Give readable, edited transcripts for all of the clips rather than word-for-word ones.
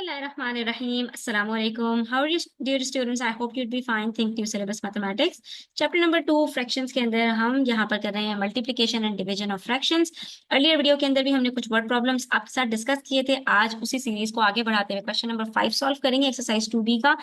Bismillahirrahmanirrahim. Assalamu alaikum. How are you, dear students? I hope you'd be fine. Think new syllabus mathematics. Chapter number 2 fractions के अंदर हम यहाँ पर कर रहे हैं multiplication and division of fractions. Earlier video के अंदर भी हमने कुछ word problems आपके साथ डिस्कस किए थे. आज उसी सीरीज को आगे बढ़ाते हुए क्वेश्चन नंबर 5 सॉल्व करेंगे एक्सरसाइज 2B का.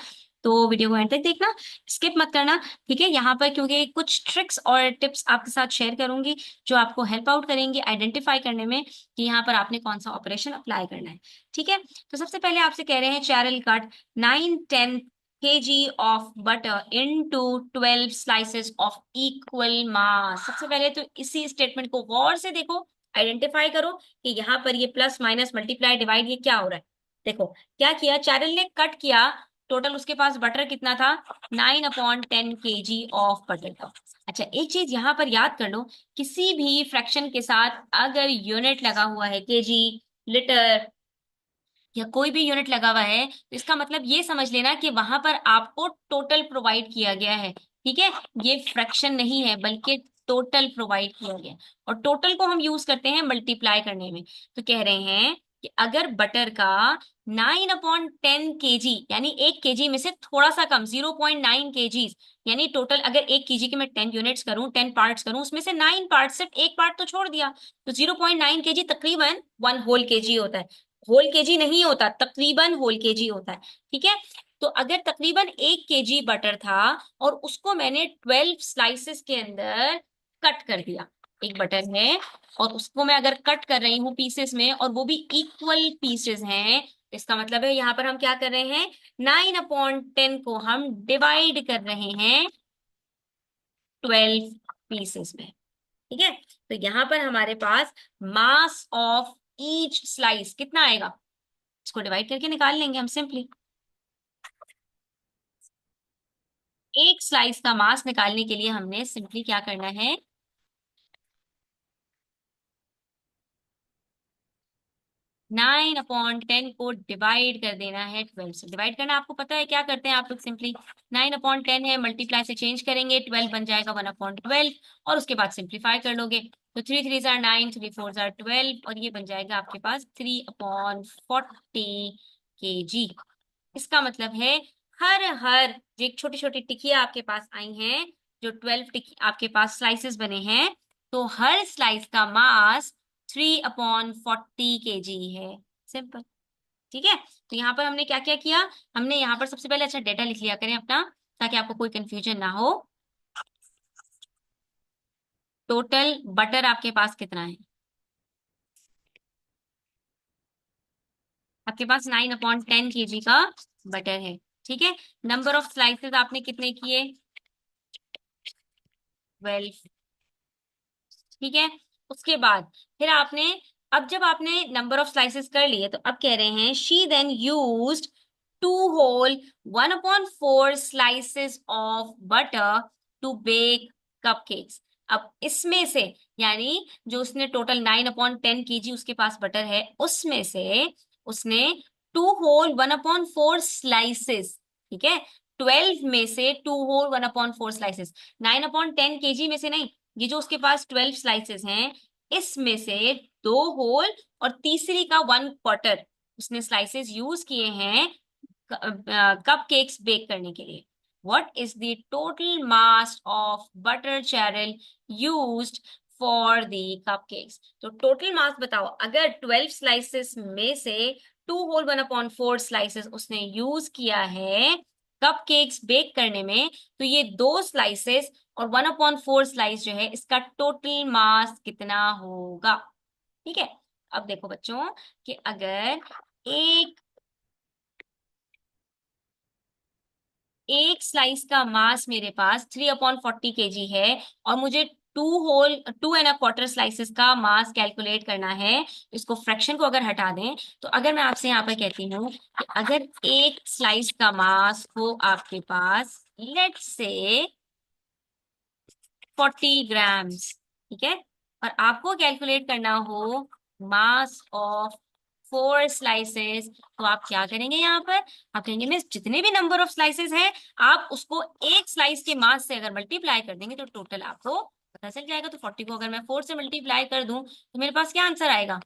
तो वीडियो को एंड तक देखना, स्किप मत करना. ठीक है, यहाँ पर क्योंकि कुछ ट्रिक्स और टिप्स आपके साथ शेयर करूंगी जो आपको हेल्प आउट करेंगे आइडेंटिफाई करने में कि यहाँ पर आपने कौन सा ऑपरेशन अप्लाई करना है. ठीक है, तो सबसे पहले आपसे कह रहे हैं चैरल cut 9-10 kg of butter into 12 slices of equal mass. सबसे पहले तो इसी स्टेटमेंट को गौर से देखो, आइडेंटिफाई करो कि यहाँ पर ये प्लस माइनस मल्टीप्लाई डिवाइड ये क्या हो रहा है. देखो क्या किया, चैरल ने कट किया, टोटल उसके पास बटर कितना था, 9/10 kg ऑफ बटर था. अच्छा, एक चीज यहाँ पर याद कर लो, किसी भी फ्रैक्शन के साथ अगर यूनिट लगा हुआ है, केजी, लीटर या कोई भी यूनिट लगा हुआ है, तो इसका मतलब ये समझ लेना कि वहां पर आपको टोटल प्रोवाइड किया गया है. ठीक है, ये फ्रैक्शन नहीं है बल्कि टोटल प्रोवाइड किया गया है. और टोटल को हम यूज करते हैं मल्टीप्लाई करने में. तो कह रहे हैं कि अगर बटर का 9/10 kg यानी 1 kg में से थोड़ा सा कम 0.9 kg, यानी टोटल अगर 1 kg के मैं 10 यूनिट्स करूं, 10 पार्ट्स करूं, उसमें से 9 पार्ट, सिर्फ एक पार्ट तो छोड़ दिया, तो 0.9 kg तकरीबन 1 होल kg होता है. होल केजी नहीं होता, तकरीबन होल केजी होता है. ठीक है, तो अगर तकरीबन 1 kg बटर था और उसको मैंने 12 स्लाइसेस के अंदर कट कर दिया, एक बटर है और उसको मैं अगर कट कर रही हूँ पीसेस में और वो भी इक्वल पीसेस हैं, इसका मतलब है यहाँ पर हम क्या कर रहे हैं, 9/10 को हम डिवाइड कर रहे हैं 12 पीसेस में. ठीक है, तो यहाँ पर हमारे पास मास ऑफ ईच स्लाइस कितना आएगा, इसको डिवाइड करके निकाल लेंगे हम सिंपली. एक स्लाइस का मास निकालने के लिए हमने सिंपली क्या करना है, 9/10 को डिवाइड कर देना है 12 से. डिवाइड करना आपको पता है क्या करते हैं आप लोग, सिंपली 9/10 है, मल्टीप्लाई से चेंज करेंगे, 12 बन जाएगा 1/12 और उसके बाद सिंप्लीफाई कर लोगे. तो 3 3 जार 9, 3 4 जार 12 और ये बन जाएगा आपके पास 3/40 kg. इसका मतलब है हर हर जो एक छोटी छोटी टिकिया आपके पास आई हैं, जो 12 टिकी आपके पास स्लाइसेस बने हैं, तो हर स्लाइस का मास 3/40 kg है. सिंपल. ठीक है, तो यहाँ पर हमने क्या क्या किया, हमने यहाँ पर सबसे पहले अच्छा डेटा लिख लिया करें अपना, ताकि आपको कोई कंफ्यूजन ना हो. टोटल बटर आपके पास कितना है, आपके पास 9/10 kg का बटर है. ठीक है, नंबर ऑफ स्लाइसेस आपने कितने किए, 12. ठीक है, उसके बाद फिर आपने, अब जब आपने नंबर ऑफ स्लाइसेस कर लिए तो अब कह रहे हैं she then used 1/4 slices of butter to bake cupcakes. अब इसमें से, यानी जो उसने टोटल 9/10 kg उसके पास बटर है, उसमें से उसने 1/4 स्लाइसेस. ठीक है, 12 में से 1/4 स्लाइसेस, 9/10 kg में से नहीं, ये जो उसके पास 12 स्लाइसेस हैं, इसमें से 2 होल और तीसरी का 1/4 उसने स्लाइसेस यूज किए हैं कप केक्स बेक करने के लिए. What is the total mass of butter चैरल used for the cupcakes. तो टोटल मास बताओ, अगर 12 स्लाइसेस में से 2/4 स्लाइसेस उसने यूज किया है कप केक्स बेक करने में, तो ये 2 स्लाइसेस और 1/4 स्लाइस जो है, इसका टोटल मास कितना होगा. ठीक है, अब देखो बच्चों कि अगर एक एक स्लाइस का मास मेरे पास 3/40 kg है और मुझे 2.25 स्लाइसेस का मास कैलकुलेट करना है, इसको फ्रैक्शन को अगर हटा दें, तो अगर मैं आपसे यहाँ पर कहती हूँ कि अगर एक स्लाइस का मास हो आपके पास लेट्स से 40 ग्राम्स. ठीक है, और आपको कैलकुलेट करना हो मास ऑफ 4 स्लाइसेस, तो आप क्या करेंगे, यहाँ पर आप कहेंगे मिस जितने भी नंबर ऑफ स्लाइसेस हैं आप उसको एक स्लाइस के मास से अगर मल्टीप्लाई कर देंगे तो टोटल आपको पता चल जाएगा. तो 40 को अगर मैं 4 से मल्टीप्लाई कर दूं तो मेरे पास क्या आंसर आएगा,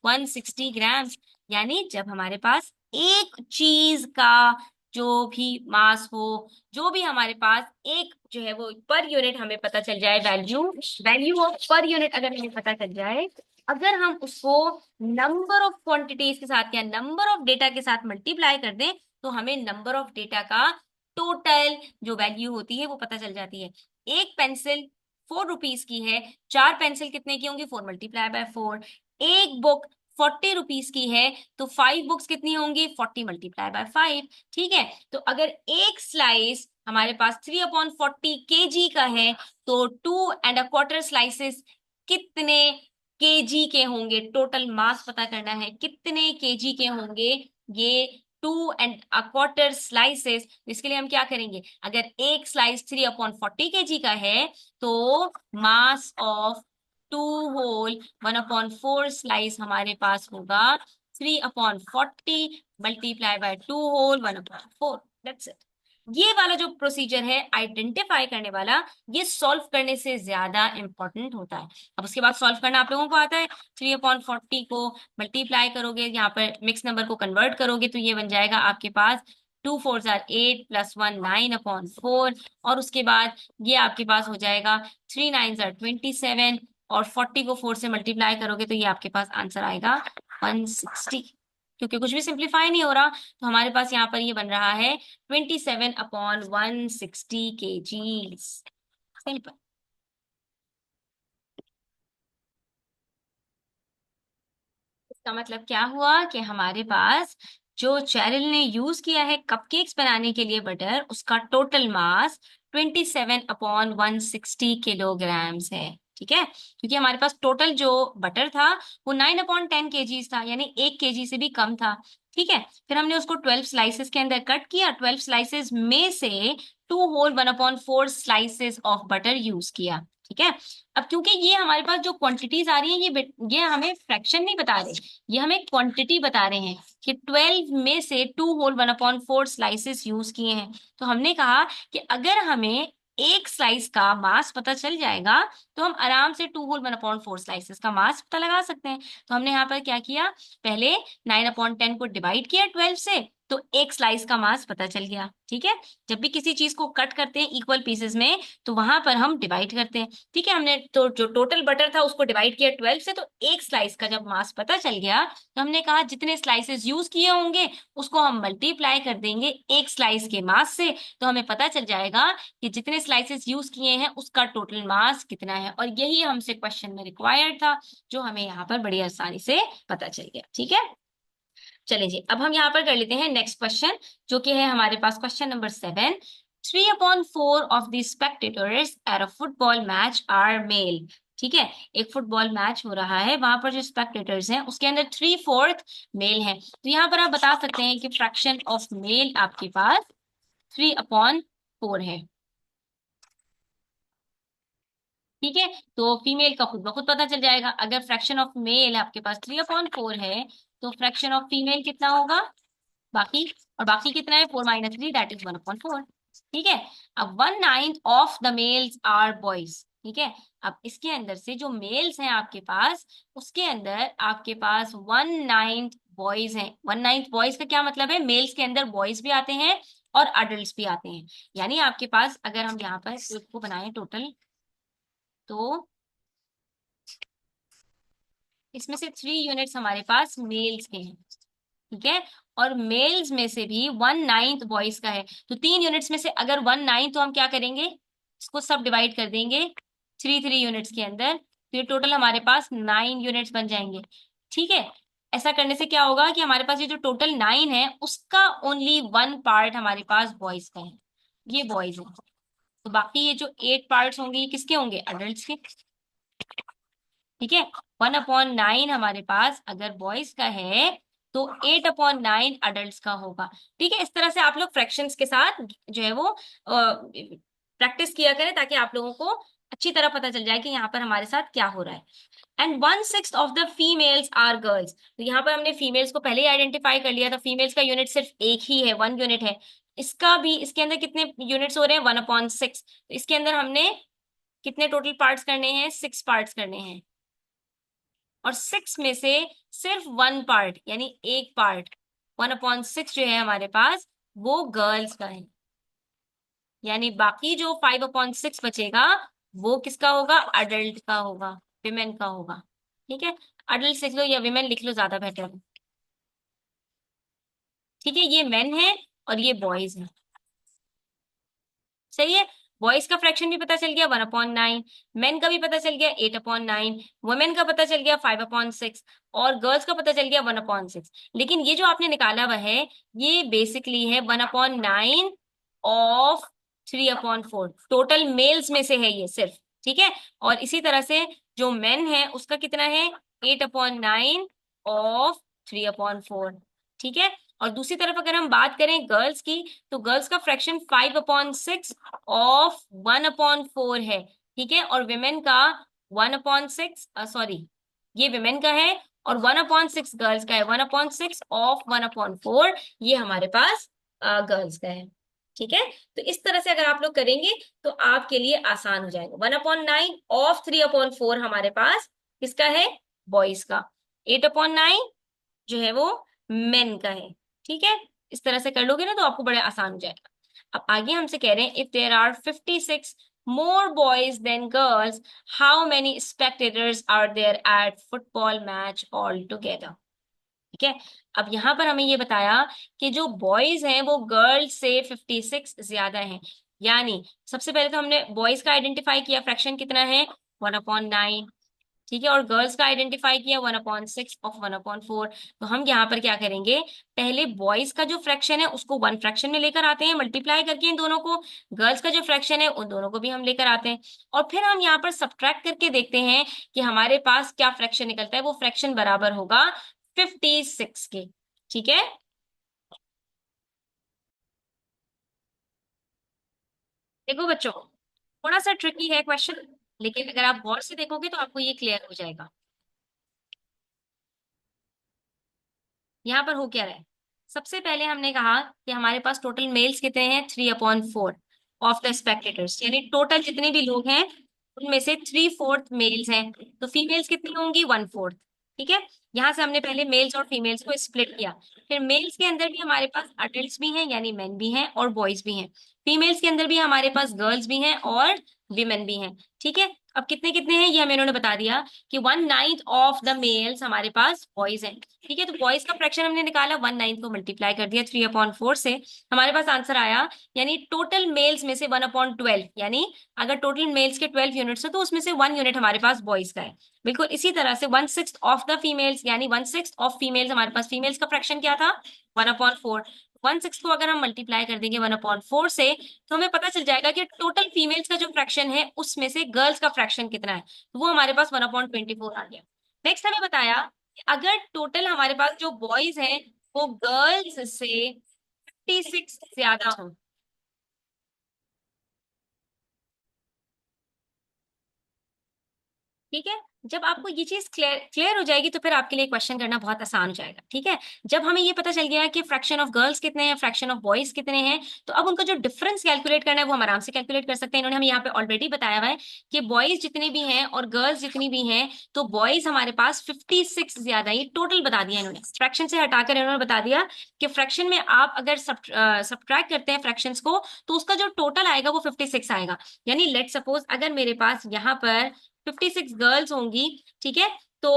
160 ग्राम्स. यानी जब हमारे पास एक चीज का जो भी मास हो, जो भी हमारे पास एक जो है वो पर यूनिट हमें पता चल जाए, value value of per unit अगर हमें पता चल जाए, अगर हम उसको नंबर ऑफ क्वांटिटीज के साथ या नंबर ऑफ डेटा के साथ मल्टीप्लाई कर दें, तो हमें नंबर ऑफ डेटा का टोटल जो वैल्यू होती है वो पता चल जाती है। एक पेंसिल 4 रुपीज की है, 4 पेंसिल कितने की होंगी, 4 × 4। एक बुक 40 रुपीज की है, तो 5 बुक्स कितनी होंगी, 40 × 5। ठीक है, तो अगर एक स्लाइस हमारे पास 3/40 kg का है, तो 2¼ स्लाइसेस कितने केजी के होंगे, टोटल मास पता करना है कितने केजी के होंगे ये 2¼ स्लाइसेस। इसके लिए हम क्या करेंगे, अगर एक स्लाइस 3/40 kg का है, तो मास ऑफ 2 होल 1/4 स्लाइस हमारे पास होगा 3/40 multiply by 2 whole 1/4। That's it. ये वाला जो प्रोसीजर है आइडेंटिफाई करने वाला, ये सॉल्व करने से ज्यादा इंपॉर्टेंट होता है। अब उसके बाद सॉल्व करना आप लोगों को आता है, 3/40 को मल्टीप्लाई करोगे, यहाँ पर मिक्स नंबर को कन्वर्ट करोगे, तो ये बन जाएगा आपके पास 2 4 8 +1 9/4। और उसके बाद ये आपके पास हो जाएगा 3 9 27, और 40 को 4 से मल्टीप्लाई करोगे तो ये आपके पास आंसर आएगा 160। क्योंकि कुछ भी सिंप्लीफाई नहीं हो रहा, तो हमारे पास यहाँ पर ये बन रहा है 27/160 kg। सिंपल। इसका मतलब क्या हुआ कि हमारे पास जो चैरल ने यूज किया है कपकेक्स बनाने के लिए बटर, उसका टोटल मास 27/160 kilograms है। ठीक है, क्योंकि हमारे पास टोटल जो बटर था वो 9/10 kgs था, यानी 1 kg से भी कम था। ठीक है, फिर हमने उसको 12 स्लाइसेस के अंदर कट किया, 12 स्लाइसेस में से 2 whole 1/4 slices of butter use किया। ठीक है, अब क्योंकि ये हमारे पास जो क्वांटिटीज आ रही है, ये हमें फ्रैक्शन नहीं बता रहे, ये हमें क्वांटिटी बता रहे हैं कि 12 में से 2 होल 1/4 स्लाइसेस यूज किए हैं। तो हमने कहा कि अगर हमें एक स्लाइस का मास पता चल जाएगा, तो हम आराम से 2 होल 1/4 स्लाइसेस का मास पता लगा सकते हैं। तो हमने यहाँ पर क्या किया, पहले 9/10 को डिवाइड किया 12 से, तो एक स्लाइस का मास पता चल गया। ठीक है, जब भी किसी चीज को कट करते हैं इक्वल पीसेस में, तो वहां पर हम डिवाइड करते हैं। ठीक है, हमने तो जो टोटल बटर था उसको डिवाइड किया 12 से, तो एक स्लाइस का जब मास पता चल गया, तो हमने कहा जितने स्लाइसेस यूज किए होंगे उसको हम मल्टीप्लाई कर देंगे एक स्लाइस के मास से, तो हमें पता चल जाएगा कि जितने स्लाइसेस यूज किए हैं उसका टोटल मास कितना है। और यही हमसे क्वेश्चन में रिक्वायर्ड था, जो हमें यहाँ पर बड़ी आसानी से पता चल गया। ठीक है, चलिए जी, अब हम यहाँ पर कर लेते हैं नेक्स्ट क्वेश्चन, जो कि है हमारे पास question number 7। 3/4 of the spectators at a football match are male. ठीक है, एक फुटबॉल मैच हो रहा है, वहां पर जो स्पेक्टेटर्स हैं उसके अंदर 3/4 मेल है। तो यहाँ पर आप बता सकते हैं कि फ्रैक्शन ऑफ मेल आपके पास 3/4 है। ठीक है, तो फीमेल का खुद ब खुद पता चल जाएगा, अगर फ्रैक्शन ऑफ मेल आपके पास 3/4 है, तो फ्रैक्शन ऑफ फीमेल कितना होगा, बाकी, और बाकी कितना है, 4 - 3, दैट इज 1/4। ठीक है, अब 1/9 of the males are boys. ठीक है, अब इसके अंदर से जो मेल्स हैं आपके पास, उसके अंदर आपके पास 1/9 बॉयज हैं। 1/9 बॉयज का क्या मतलब है, मेल्स के अंदर बॉयज भी आते हैं और अडल्ट भी आते हैं। यानी आपके पास अगर हम यहाँ पर इसको बनाएं टोटल, तो इसमें से 3 यूनिट्स हमारे पास मेल्स के हैं। ठीक है, और मेल्स में से भी 1/9 बॉयज का है, तो 3 यूनिट्स में से अगर 1/9, तो हम क्या करेंगे, इसको सब डिवाइड कर देंगे 3 3 यूनिट्स के अंदर, तो ये टोटल हमारे पास 9 यूनिट्स बन जाएंगे। ठीक है, ऐसा करने से क्या होगा कि हमारे पास ये जो टोटल 9 है उसका ओनली 1 पार्ट हमारे पास बॉयज का है, ये बॉयज है। तो बाकी ये जो 8 पार्ट्स होंगे ये किसके होंगे, अडल्ट के। ठीक है, 1/9 हमारे पास अगर बॉयज का है, तो 8/9 अडल्ट का होगा। ठीक है, इस तरह से आप लोग फ्रैक्शंस के साथ जो है वो प्रैक्टिस किया करें, ताकि आप लोगों को अच्छी तरह पता चल जाए कि यहाँ पर हमारे साथ क्या हो रहा है। And 1/6 of the females are girls. तो यहाँ पर हमने फीमेल्स को पहले ही आइडेंटिफाई कर लिया था, फीमेल्स का यूनिट सिर्फ एक ही है, 1 यूनिट है। इसका भी, इसके अंदर कितने यूनिट्स हो रहे हैं, 1/6। तो इसके अंदर हमने कितने टोटल पार्ट्स करने हैं, 6 पार्ट्स करने हैं, और 6 में से सिर्फ 1 पार्ट यानी एक पार्ट 1/6 जो है हमारे पास वो गर्ल्स का है, यानी बाकी जो 5/6 बचेगा वो किसका होगा, अडल्ट का होगा, विमेन का होगा। ठीक है, अडल्ट लिख लो या विमेन लिख लो, ज्यादा बेटर है। ठीक है, ये मेन है और ये बॉयज है। सही है, बॉयज का फ्रैक्शन भी पता चल गया 1/9, मेन का भी पता चल गया 8/9, वुमेन का पता चल गया 5/6 और गर्ल्स का पता चल गया 1/6। लेकिन ये जो आपने निकाला हुआ है ये बेसिकली है 1/9 ऑफ 3/4, टोटल मेल्स में से है ये सिर्फ। ठीक है, और इसी तरह से जो मेन है उसका कितना है, 8/9 ऑफ 3/4। ठीक है, और दूसरी तरफ अगर हम बात करें गर्ल्स की, तो गर्ल्स का फ्रैक्शन 5/6 ऑफ 1/4 है। ठीक है, और विमेन का 1/6, सॉरी, ये विमेन का है और 1/6 गर्ल्स का है, 1/6 ऑफ 1/4 ये हमारे पास गर्ल्स का है। ठीक है, तो इस तरह से अगर आप लोग करेंगे तो आपके लिए आसान हो जाएगा। 1/9 ऑफ 3/4 हमारे पास किसका है, बॉयज का, 8/9 जो है वो मेन का है। ठीक है, इस तरह से कर लोगे ना तो आपको बड़ा आसान हो जाएगा। अब आगे हमसे कह रहे हैं if there are 56 more boys than girls, how many spectators are there at football match all together. ठीक है, अब यहाँ पर हमें ये बताया कि जो बॉयज हैं वो गर्ल्स से 56 ज्यादा हैं, यानी सबसे पहले तो हमने बॉयज का आइडेंटिफाई किया, फ्रैक्शन कितना है 1/9। ठीक है, और गर्ल्स का आइडेंटिफाई किया 1/6 ऑफ 1/4। तो हम यहाँ पर क्या करेंगे, पहले बॉयज का जो फ्रैक्शन है उसको वन फ्रैक्शन में लेकर आते हैं मल्टीप्लाई करके इन दोनों को, गर्ल्स का जो फ्रैक्शन है उन दोनों को भी हम लेकर आते हैं, और फिर हम यहाँ पर सब्ट्रैक्ट करके देखते हैं कि हमारे पास क्या फ्रैक्शन निकलता है। वो फ्रैक्शन बराबर होगा 56 के। ठीक है, देखो बच्चों, थोड़ा सा ट्रिकी है क्वेश्चन, लेकिन अगर आप गौर से देखोगे तो आपको ये क्लियर हो जाएगा। यहाँ पर हो क्या रहा है, सबसे पहले हमने कहा कि हमारे पास टोटल मेल्स कितने हैं, 3/4 ऑफ द स्पेक्टेटर्स, यानी टोटल जितने भी लोग हैं उनमें से 3/4 मेल्स हैं, तो फीमेल्स कितनी होंगी, 1/4। ठीक है, यहाँ से हमने पहले मेल्स और फीमेल्स को स्प्लिट किया। फिर मेल्स के अंदर भी हमारे पास अडल्ट भी हैं यानी मेन भी हैं और बॉयज भी हैं, फीमेल्स के अंदर भी हमारे पास गर्ल्स भी हैं और विमेन भी हैं। ठीक है, अब कितने कितने हैं ये हमें इन्होंने बता दिया कि 1/9 ऑफ द मेल्स हमारे पास बॉयज हैं। ठीक है, तो बॉयज का फ्रैक्शन हमने निकाला, 1/9 को मल्टीप्लाई कर दिया 3/4 से, हमारे पास आंसर आया, यानी टोटल मेल्स में से 1/12, यानी अगर टोटल मेल्स के 12 यूनिट्स है तो उसमें से 1 यूनिट हमारे पास बॉयज का है। बिल्कुल इसी तरह से 1/6 ऑफ द फीमेल्स, यानी 1/6 ऑफ फीमेल्स, हमारे पास फीमेल्स का फ्रैक्शन क्या था, 1/4। 1/6 को अगर हम मल्टीप्लाई कर देंगे 1/4 से, तो हमें पता चल जाएगा कि टोटल फीमेल्स का जो फ्रैक्शन है उसमें से गर्ल्स का फ्रैक्शन कितना है, तो वो हमारे पास 1/24 आ गया। नेक्स्ट हमें बताया कि अगर टोटल हमारे पास जो बॉयज हैं वो गर्ल्स से 56 ज्यादा हो। ठीक है, जब आपको ये चीज क्लियर क्लियर हो जाएगी तो फिर आपके लिए क्वेश्चन करना बहुत आसान हो जाएगा। ठीक है, जब हमें ये पता चल गया कि फ्रैक्शन ऑफ गर्ल्स कितने हैं, फ्रैक्शन ऑफ बॉयज कितने हैं, तो अब उनका जो डिफरेंस कैलकुलेट करना है वो हम आराम से कैलकुलेट कर सकते हैं। इन्होंने हमें यहाँ पे ऑलरेडी बताया हुआ है कि बॉयज जितने भी हैं और गर्ल्स जितनी भी हैं, तो बॉयज हमारे पास 56 ज्यादा, ये टोटल बता दिया इन्होंने, फ्रैक्शन से हटाकर इन्होंने बता दिया कि फ्रैक्शन में आप अगर सब्ट्रैक्ट करते हैं फ्रैक्शंस को तो उसका जो टोटल आएगा वो 56 आएगा। यानी लेट सपोज अगर मेरे पास यहाँ पर 56 गर्ल्स होंगी, ठीक है, तो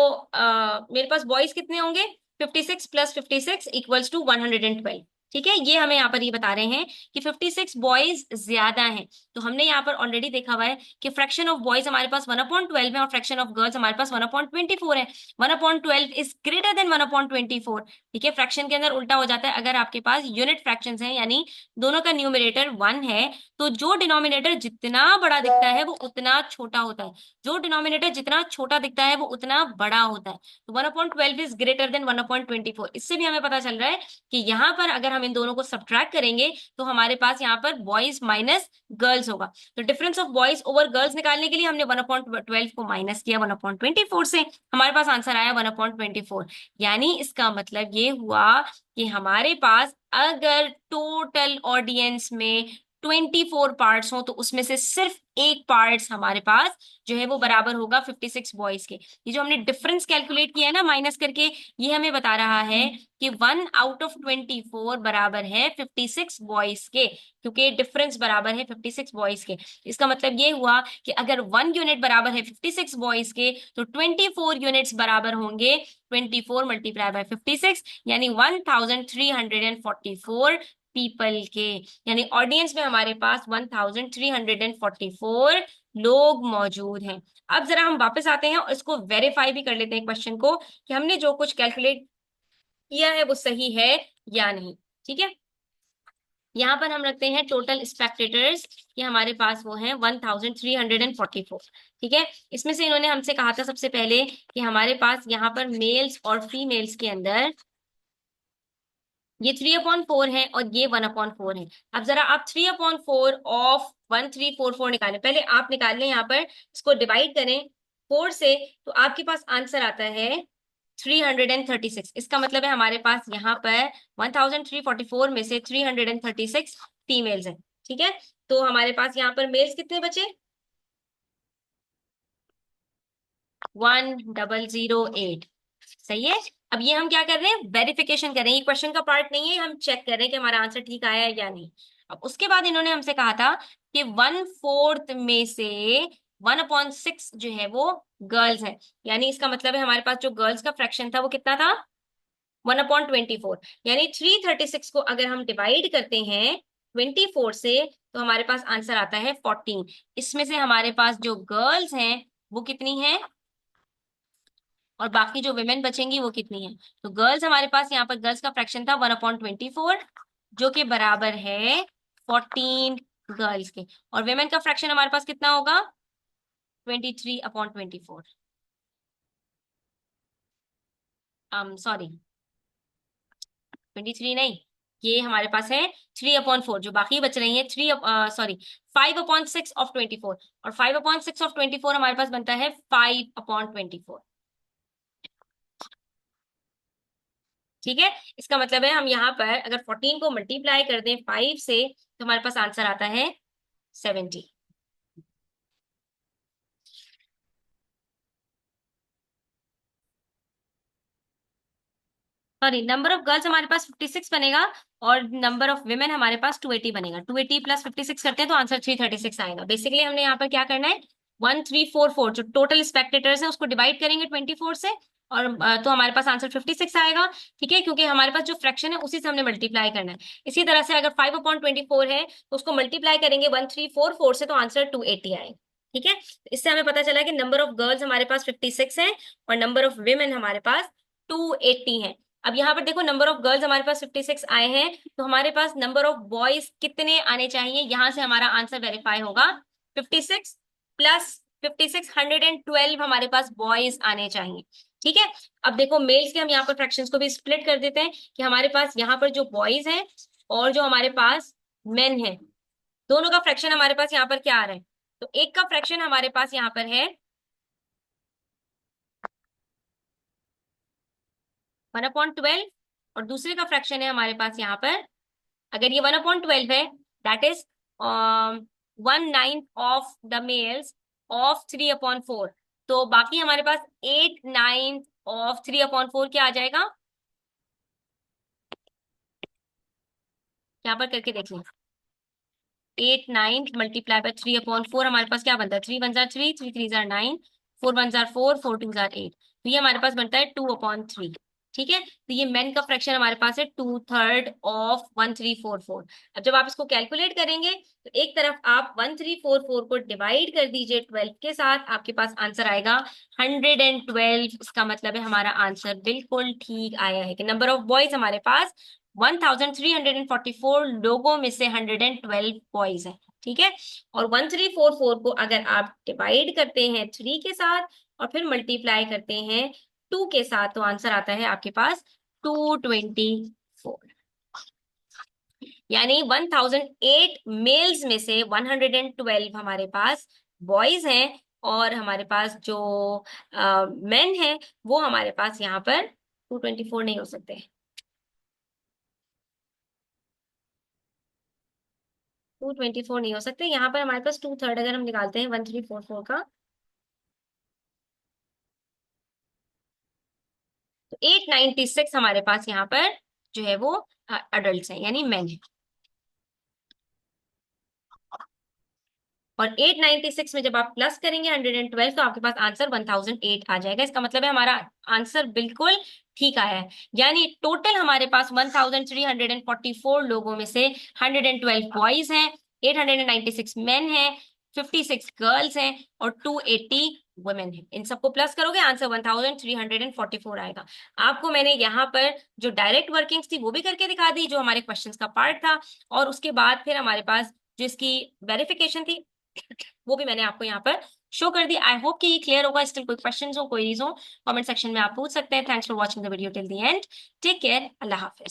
मेरे पास बॉयज कितने होंगे, 56 प्लस 56 इक्वल्स टू 112। ठीक है, ये हमें यहाँ पर ये बता रहे हैं कि 56 बॉयज ज्यादा हैं। तो हमने यहाँ पर ऑलरेडी देखा हुआ है कि फ्रैक्शन ऑफ बॉयज हमारे पास 1/12 है और फ्रैक्शन ऑफ गर्ल्स हमारे पास 1/24 है। 1/12 इज ग्रेटर देन 1/24। ठीक है, फ्रैक्शन के अंदर उल्टा हो जाता है, अगर आपके पास यूनिट फ्रैक्शंस हैं यानी दोनों का न्यूमरेटर 1 है तो जो डिनोमिनेटर जितना बड़ा दिखता है वो उतना छोटा होता है, जो डिनोमिनेटर जितना छोटा दिखता है वो उतना बड़ा होता है। तो 1/12 इज ग्रेटर देन 1/24। इससे भी हमें पता चल रहा है कि यहाँ पर अगर हम इन दोनों को सब्ट्रैक्ट करेंगे तो हमारे पास यहाँ पर बॉयज माइनस गर्ल्स होगा। तो difference of boys over girls निकालने के लिए हमने 1/12 को माइनस किया 1/24 से, हमारे पास आंसर आया 1/24। यानी इसका मतलब ये हुआ कि हमारे पास अगर टोटल ऑडियंस में 24 पार्ट्स हो तो उसमें से सिर्फ एक पार्ट्स हमारे पास जो है वो बराबर होगा 56 बॉयज के। ये जो हमने डिफरेंस कैलकुलेट किया है ना माइनस करके, ये हमें बता रहा है कि 1 आउट ऑफ 24 बराबर है 56 बॉयज के, क्योंकि डिफरेंस बराबर है 56 बॉयज के। इसका मतलब ये हुआ कि अगर 1 यूनिट बराबर है 56 बॉयज के तो 24 यूनिट्स बराबर होंगे 24 मल्टीप्लाई बाय 56, यानी 1344 पीपल के। यानी ऑडियंस में हमारे पास 1344 लोग मौजूद हैं। अब जरा हम वापस आते हैं और इसको वेरीफाई भी कर लेते हैं क्वेश्चन को कि हमने जो कुछ कैलकुलेट किया है वो सही है या नहीं। ठीक है, यहाँ पर हम रखते हैं टोटल स्पेक्टेटर्स, ये हमारे पास वो हैं 1344। ठीक है, इसमें से इन्होंने हमसे कहा था सबसे पहले कि हमारे पास यहाँ पर मेल्स और फीमेल्स के अंदर ये 3/4 है और ये 1/4 है। अब जरा आप 3/4 ऑफ 1344 निकालें, पहले आप निकाल लें, यहाँ पर इसको डिवाइड करें 4 से, तो आपके पास आंसर आता है 336। इसका मतलब है हमारे पास यहाँ पर 1344 में से 336 फीमेल्स हैं। ठीक है, तो हमारे पास यहाँ पर मेल्स कितने बचे? 1008। सही है। अब ये हम क्या कर रहे हैं, वेरिफिकेशन कर रहे हैं, ये क्वेश्चन का पार्ट नहीं है, हम चेक कर रहे हैं कि हमारा आंसर ठीक आया है या नहीं। अब उसके बाद इन्होंने हमसे कहा था कि 1/4 में से 1/6 जो है वो गर्ल्स है, यानी इसका मतलब है हमारे पास जो गर्ल्स का फ्रैक्शन था वो कितना था, 1/24। यानी 336 को अगर हम डिवाइड करते हैं 24 से तो हमारे पास आंसर आता है 14। इसमें से हमारे पास जो गर्ल्स हैं वो कितनी है और बाकी जो विमेन बचेंगी वो कितनी है। तो गर्ल्स हमारे पास यहाँ पर गर्ल्स का फ्रैक्शन था 1/24, जो कि बराबर है 14 गर्ल्स के। और विमेन का फ्रैक्शन हमारे पास कितना होगा, 23/24। सॉरी, 23 नहीं, ये हमारे पास है 3/4, जो बाकी बच रही है 5/6 ऑफ 24, और 5/6 ऑफ 24 हमारे पास बनता है 5/24। ठीक है, इसका मतलब है हम यहाँ पर अगर 14 को मल्टीप्लाई कर दें 5 से तो हमारे पास आंसर आता है 70। सॉरी, नंबर ऑफ गर्ल्स हमारे पास 56 बनेगा और नंबर ऑफ विमेन हमारे पास 280 बनेगा। 280 प्लस 56 करते हैं तो आंसर 336 आएगा। बेसिकली हमने यहाँ पर क्या करना है, 1344 जो टोटल स्पेक्टेटर्स है उसको डिवाइड करेंगे 24 से, और तो हमारे पास आंसर 56 आएगा। ठीक है, क्योंकि हमारे पास जो फ्रैक्शन है उसी से हमने मल्टीप्लाई करना है। इसी तरह से अगर 5/24 है तो उसको मल्टीप्लाई करेंगे 1344 से तो आंसर 280 आएगा। ठीक है, इससे हमें पता चला कि नंबर ऑफ गर्ल्स हमारे पास 56 है और नंबर ऑफ विमेन हमारे पास 280 है। अब यहाँ पर देखो, नंबर ऑफ गर्ल्स हमारे पास 56 आए हैं, तो हमारे पास नंबर ऑफ बॉयज कितने आने चाहिए, यहां से हमारा आंसर वेरीफाई होगा। 56 प्लस 56 112 हमारे पास बॉयज आने चाहिए। ठीक है, अब देखो मेल्स के हम यहाँ पर फ्रैक्शंस को भी स्प्लिट कर देते हैं कि हमारे पास यहाँ पर जो बॉयज हैं और जो हमारे पास मेन है, दोनों का फ्रैक्शन हमारे पास यहाँ पर क्या आ रहा है। तो एक का फ्रैक्शन हमारे पास यहाँ पर है 1/12 और दूसरे का फ्रैक्शन है हमारे पास यहाँ पर, अगर ये 1/12 है, that is 1/9 of the mails of 3/4, तो बाकी हमारे पास 8/9 ऑफ 3/4 क्या आ जाएगा, यहाँ पर करके देख लें। 8/9 मल्टीप्लाई बाय 3/4 हमारे पास क्या बनता है, 3 1 3, 3 3 9, 4 1 4, 4 2 8, तो ये हमारे पास बनता है 2/3। ठीक है, तो ये मेन का फ्रैक्शन हमारे पास है 2/3 ऑफ 1344। अब जब आप इसको कैलकुलेट करेंगे तो एक तरफ आप 1344 को डिवाइड कर दीजिए 12 के साथ, आपके पास आंसर आएगा 112। इसका मतलब है हमारा आंसर बिल्कुल ठीक आया है कि नंबर ऑफ बॉयज हमारे पास 1344 लोगों में से 112 बॉयज हैं। ठीक है, और 1344 को अगर आप डिवाइड करते हैं 3 के साथ और फिर मल्टीप्लाई करते हैं 2 के साथ तो आंसर आता है आपके पास 224। यानी 1008 मेल्स में से 112 हमारे पास बॉयज हैं और हमारे पास जो मेन है वो हमारे पास यहाँ पर 224 नहीं हो सकते। 224 नहीं हो सकते, यहाँ पर हमारे पास 2/3 अगर हम निकालते हैं 1344 का, तो 896 हमारे पास यहाँ पर जो है वो अडल्ट हैं, यानी मेन है। और 896 में जब आप प्लस करेंगे 112, तो आपके पास आंसर 1008 आ जाएगा। इसका मतलब है हमारा आंसर बिल्कुल ठीक आया है। यानी टोटल हमारे पास 1344 लोगों में से 112 बॉयज हैं, 896 मेन हैं, 56 गर्ल्स हैं और 280 वुमेन है। इन सबको प्लस करोगे आंसर 1344 आएगा। आपको मैंने यहाँ पर जो डायरेक्ट वर्किंग्स थी वो भी करके दिखा दी, जो हमारे क्वेश्चंस का पार्ट था, और उसके बाद फिर हमारे पास जो इसकी वेरिफिकेशन थी वो भी मैंने आपको यहाँ पर शो कर दी। आई होप कि ये क्लियर होगा। स्टिल कोई क्वेश्चंस हो, क्वेरीज हो, कमेंट सेक्शन में आप पूछ सकते हैं। Thanks for watching the video till the end. Take care, अल्लाह हाफिज।